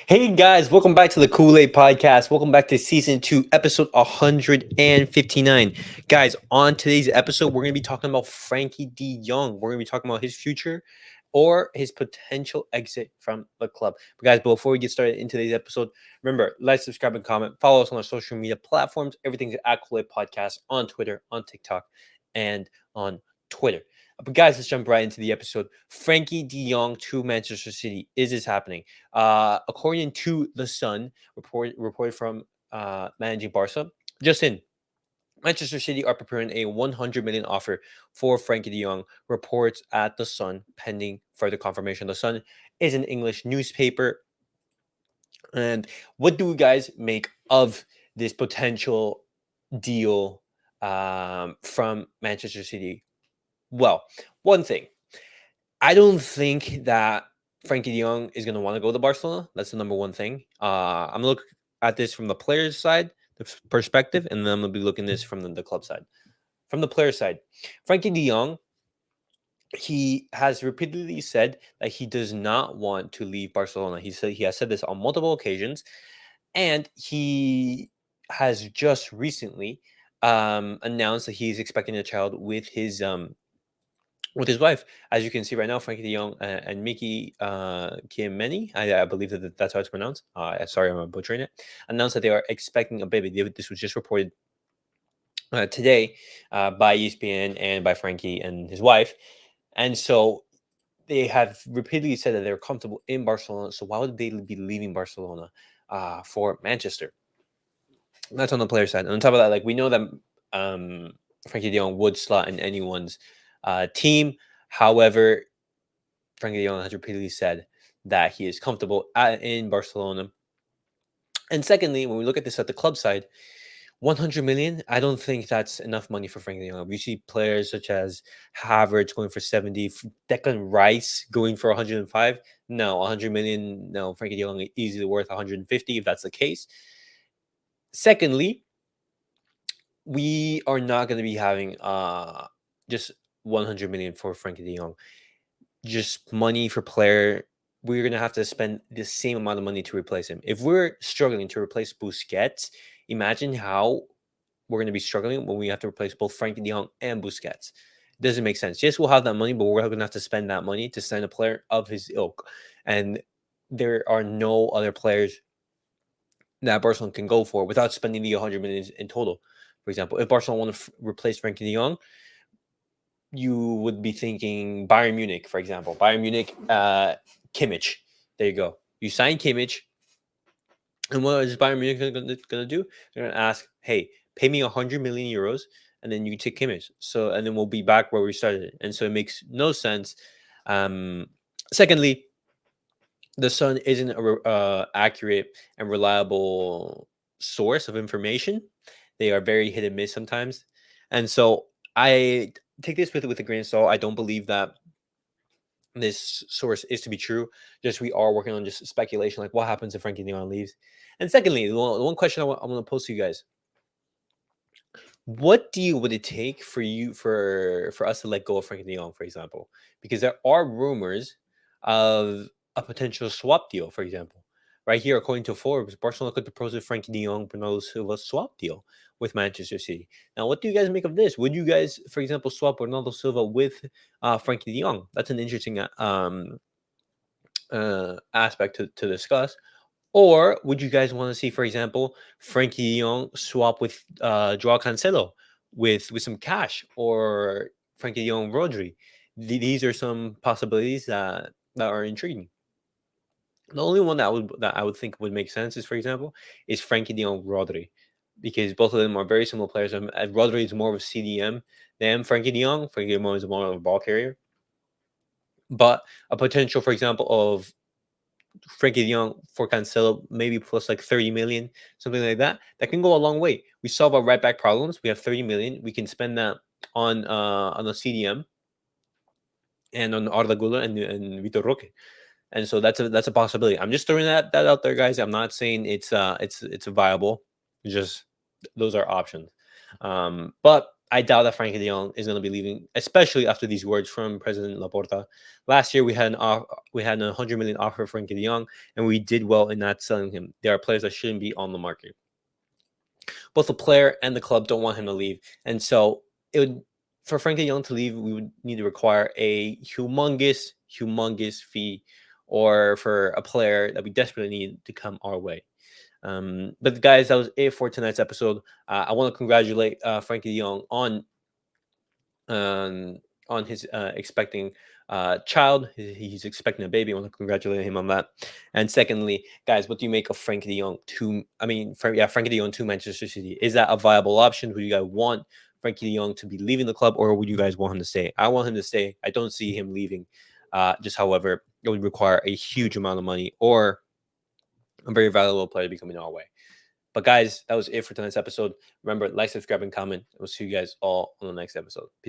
Hey guys, welcome back to the Kool-Aid Podcast. Welcome back to season 2, episode 159. Guys, on today's episode, we're going to be talking about Frenkie De Jong. We're going to be talking about his future or his potential exit from the club. But guys, before we get started in today's episode, remember, like, subscribe, and comment. Follow us on our social media platforms. Everything's at Kool-Aid Podcast on Twitter, on TikTok, and on Twitter. But guys, let's jump right into the episode. Frenkie De Jong to Manchester City. Is this happening? According to The Sun, reported from managing Barca, just in, Manchester City are preparing a 100 million offer for Frenkie De Jong. Reports at The Sun, pending further confirmation. The Sun is an English newspaper. And what do you guys make of this potential deal from Manchester City? Well, one thing, I don't think that Frenkie De Jong is going to want to go to Barcelona. That's the number one thing. I'm going to look at this from the player's side, the perspective, and then I'm going to be looking at this from the club side. From the player side, Frenkie De Jong, he has repeatedly said that he does not want to leave Barcelona. He has said this on multiple occasions, and he has just recently announced that he's expecting a child with his wife. As you can see right now, Frankie De Jong and Mickey Kiemeni, I believe that's how it's pronounced. Sorry, I'm butchering it. Announced that they are expecting a baby. This was just reported today by ESPN and by Frankie and his wife. And so they have repeatedly said that they're comfortable in Barcelona. So why would they be leaving Barcelona for Manchester? And that's on the player side. And on top of that, like, we know that Frankie De Jong would slot in anyone's team. However, Frenkie De Jong has repeatedly said that he is comfortable in Barcelona. And secondly, when we look at this at the club side, 100 million, I don't think that's enough money for Frenkie De Jong. We see players such as Havertz going for 70, Declan Rice going for 105. No, 100 million, no, Frenkie De Jong is easily worth 150 if that's the case. Secondly, we are not going to be having just 100 million for Frenkie De Jong. Just money for player. We're going to have to spend the same amount of money to replace him. If we're struggling to replace Busquets, imagine how we're going to be struggling when we have to replace both Frenkie De Jong and Busquets. It doesn't make sense. Yes, we'll have that money, but we're going to have to spend that money to sign a player of his ilk. And there are no other players that Barcelona can go for without spending the 100 million in total. For example, if Barcelona want to replace Frenkie De Jong, you would be thinking Bayern Munich, for example. Bayern Munich, Kimmich. There you go. You sign Kimmich, and what is Bayern Munich going to do? They're going to ask, hey, pay me 100 million euros, and then you can take Kimmich. So, and then we'll be back where we started. And so it makes no sense. Secondly, the Sun isn't a accurate and reliable source of information. They are very hit and miss sometimes. And so I take this with a grain of salt. I don't believe that this source is to be true. Just we are working on just speculation, like what happens if Frenkie De Jong leaves. And secondly, the one question I'm going to pose to you guys: what deal would it take for us to let go of Frenkie De Jong, for example? Because there are rumors of a potential swap deal, for example. Right here, according to Forbes, Barcelona could propose a Frenkie De Jong Bernardo Silva swap deal with Manchester City. Now, what do you guys make of this? Would you guys, for example, swap Bernardo Silva with Frenkie De Jong? That's an interesting aspect to discuss. Or would you guys want to see, for example, Frenkie De Jong swap with Joao Cancelo with some cash, or Frenkie De Jong Rodri? These are some possibilities that are intriguing. The only one that I would think would make sense is, for example, is Frenkie De Jong Rodri, because both of them are very similar players. Rodri is more of a CDM than Frenkie De Jong. Frenkie De Jong is more of a ball carrier. But a potential, for example, of Frenkie De Jong for Cancelo, maybe plus like 30 million, something like that. That can go a long way. We solve our right back problems. We have 30 million. We can spend that on a CDM and on Arda Güler and Vitor Roque. And so that's a possibility. I'm just throwing that out there, guys. I'm not saying it's viable. Just those are options. But I doubt that Frenkie De Jong is going to be leaving, especially after these words from President Laporta. Last year, we had an 100 million offer for Frenkie De Jong, and we did well in not selling him. There are players that shouldn't be on the market. Both the player and the club don't want him to leave, and so it would for Frenkie De Jong to leave, we would need to require a humongous fee, or for a player that we desperately need to come our way. But guys, that was it for tonight's episode. I want to congratulate Frenkie De Jong um, on his expecting child. He's expecting a baby. I want to congratulate him on that. And secondly, guys, what do you make of Frenkie De Jong Frenkie De Jong to Manchester City? Is that a viable option? Would you guys want Frenkie De Jong to be leaving the club, or would you guys want him to stay? I want him to stay. I don't see him leaving. Just however, it would require a huge amount of money or a very valuable player to be coming our way. But guys, that was it for tonight's episode. Remember, like, subscribe, and comment. We'll see you guys all on the next episode. Peace.